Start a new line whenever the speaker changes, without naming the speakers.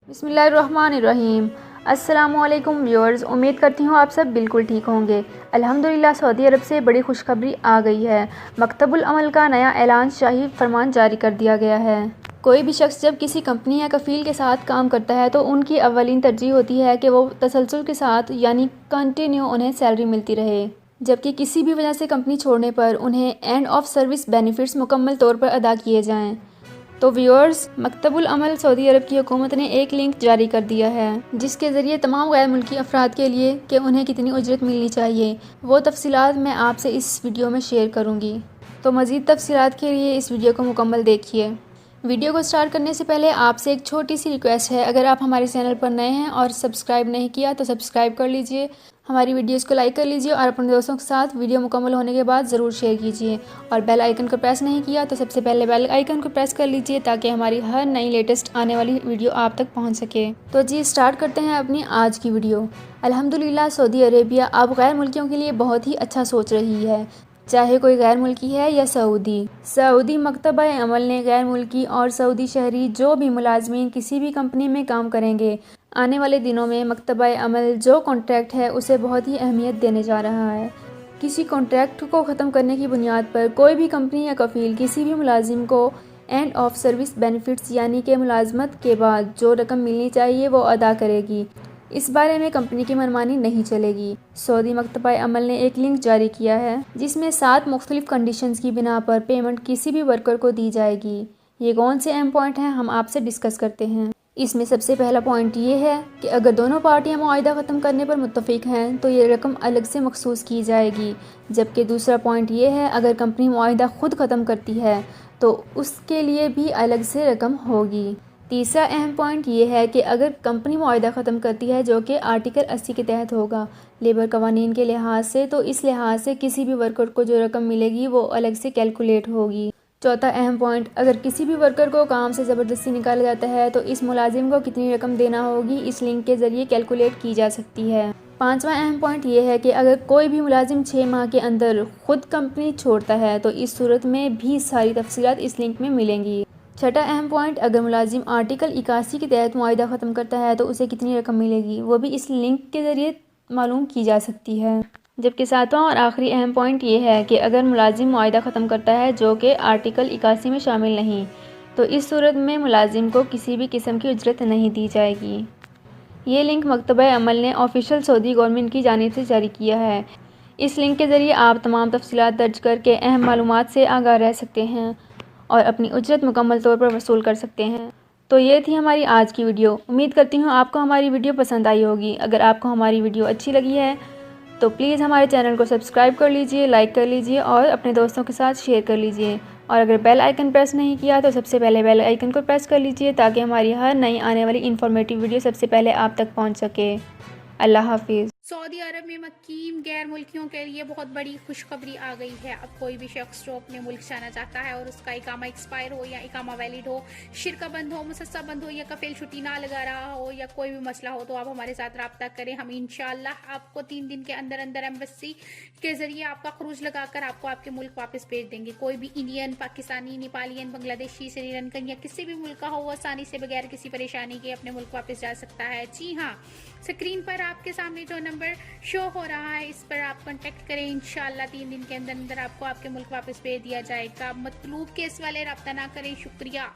بسم اللہ الرحمن الرحیم۔ السلام علیکم ویورز، امید کرتی ہوں آپ سب بالکل ٹھیک ہوں گے۔ الحمدللہ سعودی عرب سے بڑی خوشخبری آ گئی ہے۔ مکتب العمل کا نیا اعلان شاہی فرمان جاری کر دیا گیا ہے۔ کوئی بھی شخص جب کسی کمپنی یا کفیل کے ساتھ کام کرتا ہے تو ان کی اولین ترجیح ہوتی ہے کہ وہ تسلسل کے ساتھ یعنی کنٹینیو انہیں سیلری ملتی رہے، جبکہ کسی بھی وجہ سے کمپنی چھوڑنے پر انہیں اینڈ آف سروس بینیفٹس مکمل طور پر ادا کیے جائیں۔ تو ویورز، مکتب العمل سعودی عرب کی حکومت نے ایک لنک جاری کر دیا ہے جس کے ذریعے تمام غیر ملکی افراد کے لیے کہ انہیں کتنی اجرت ملنی چاہیے وہ تفصیلات میں آپ سے اس ویڈیو میں شیئر کروں گی۔ تو مزید تفصیلات کے لیے اس ویڈیو کو مکمل دیکھیے۔ ویڈیو کو سٹارٹ کرنے سے پہلے آپ سے ایک چھوٹی سی ریکویسٹ ہے، اگر آپ ہمارے چینل پر نئے ہیں اور سبسکرائب نہیں کیا تو سبسکرائب کر لیجئے، ہماری ویڈیوز کو لائک کر لیجئے اور اپنے دوستوں کے ساتھ ویڈیو مکمل ہونے کے بعد ضرور شیئر کیجئے، اور بیل آئیکن کو پریس نہیں کیا تو سب سے پہلے بیل آئیکن کو پریس کر لیجئے تاکہ ہماری ہر نئی لیٹسٹ آنے والی ویڈیو آپ تک پہنچ سکے۔ تو جی سٹارٹ کرتے ہیں اپنی آج کی ویڈیو۔ الحمدللہ سعودی عربیہ اب غیر ملکیوں کے لیے بہت ہی اچھا سوچ رہی ہے، چاہے کوئی غیر ملکی ہے یا سعودی مکتبہ عمل نے غیر ملکی اور سعودی شہری جو بھی ملازمین کسی بھی کمپنی میں کام کریں گے، آنے والے دنوں میں مکتبہ عمل جو کانٹریکٹ ہے اسے بہت ہی اہمیت دینے جا رہا ہے۔ کسی کانٹریکٹ کو ختم کرنے کی بنیاد پر کوئی بھی کمپنی یا کفیل کسی بھی ملازم کو اینڈ آف سروس بینیفٹس یعنی کہ ملازمت کے بعد جو رقم ملنی چاہیے وہ ادا کرے گی، اس بارے میں کمپنی کی منمانی نہیں چلے گی۔ سعودی مکتبہ عمل نے ایک لنک جاری کیا ہے جس میں 7 مختلف کنڈیشنز کی بنا پر پیمنٹ کسی بھی ورکر کو دی جائے گی۔ یہ کون سے اہم پوائنٹ ہیں ہم آپ سے ڈسکس کرتے ہیں۔ اس میں سب سے پہلا پوائنٹ یہ ہے کہ اگر دونوں پارٹیاں معاہدہ ختم کرنے پر متفق ہیں تو یہ رقم الگ سے مخصوص کی جائے گی، جبکہ دوسرا پوائنٹ یہ ہے اگر کمپنی معاہدہ خود ختم کرتی ہے تو اس کے لیے بھی الگ سے رقم ہوگی۔ تیسرا اہم پوائنٹ یہ ہے کہ اگر کمپنی معاہدہ ختم کرتی ہے جو کہ آرٹیکل 80 کے تحت ہوگا لیبر قوانین کے لحاظ سے، تو اس لحاظ سے کسی بھی ورکر کو جو رقم ملے گی وہ الگ سے کیلکولیٹ ہوگی۔ چوتھا اہم پوائنٹ، اگر کسی بھی ورکر کو کام سے زبردستی نکالا جاتا ہے تو اس ملازم کو کتنی رقم دینا ہوگی اس لنک کے ذریعے کیلکولیٹ کی جا سکتی ہے۔ پانچواں اہم پوائنٹ یہ ہے کہ اگر کوئی بھی ملازم 6 ماہ کے اندر خود کمپنی چھوڑتا ہے تو اس صورت میں بھی ساری تفصیلات اس لنک میں ملیں گی۔ چھٹا اہم پوائنٹ، اگر ملازم آرٹیکل 81 کے تحت معاہدہ ختم کرتا ہے تو اسے کتنی رقم ملے گی وہ بھی اس لنک کے ذریعے معلوم کی جا سکتی ہے۔ جبکہ ساتواں اور آخری اہم پوائنٹ یہ ہے کہ اگر ملازم معاہدہ ختم کرتا ہے جو کہ آرٹیکل 81 میں شامل نہیں، تو اس صورت میں ملازم کو کسی بھی قسم کی اجرت نہیں دی جائے گی۔ یہ لنک مکتبہ عمل نے آفیشیل سعودی گورنمنٹ کی جانب سے جاری کیا ہے۔ اس لنک کے ذریعے آپ تمام تفصیلات درج کر کے اہم معلومات سے آگاہ رہ سکتے ہیں اور اپنی اجرت مکمل طور پر وصول کر سکتے ہیں۔ تو یہ تھی ہماری آج کی ویڈیو۔ امید کرتی ہوں آپ کو ہماری ویڈیو پسند آئی ہوگی۔ اگر آپ کو ہماری ویڈیو اچھی لگی ہے تو پلیز ہمارے چینل کو سبسکرائب کر لیجئے، لائک کر لیجئے اور اپنے دوستوں کے ساتھ شیئر کر لیجئے، اور اگر بیل آئیکن پریس نہیں کیا تو سب سے پہلے بیل آئیکن کو پریس کر لیجئے تاکہ ہماری ہر نئی آنے والی انفارمیٹیو ویڈیو سب سے پہلے آپ تک پہنچ سکے۔ اللہ حافظ۔
سعودی عرب میں مقیم غیر ملکیوں کے لیے بہت بڑی خوشخبری آ گئی ہے۔ اب کوئی بھی شخص جو اپنے ملک جانا چاہتا ہے اور اس کا اقامہ ایکسپائر ہو یا اقامہ ویلڈ ہو، شرکہ بند ہو، مسسہ بند ہو یا کفیل چھٹی نہ لگا رہا ہو یا کوئی بھی مسئلہ ہو تو آپ ہمارے ساتھ رابطہ کریں۔ ہم انشاءاللہ آپ کو 3 دن کے اندر اندر ایمبیسی کے ذریعے آپ کا خروج لگا کر آپ کو آپ کے ملک واپس بھیج دیں گے۔ کوئی بھی انڈین، پاکستانی، نیپالین، بنگلہ دیشی، سری لنکن یا کسی بھی ملک کا ہو وہ آسانی سے بغیر کسی پریشانی کے اپنے ملک واپس جا سکتا ہے۔ جی ہاں، اسکرین پر آپ کے سامنے جو نمبر شو ہو رہا ہے اس پر آپ کانٹیکٹ کریں۔ انشاءاللہ 3 دن کے اندر اندر آپ کو آپ کے ملک واپس بھیج دیا جائے گا۔ مطلوب کیس والے رابطہ نہ کریں۔ شکریہ۔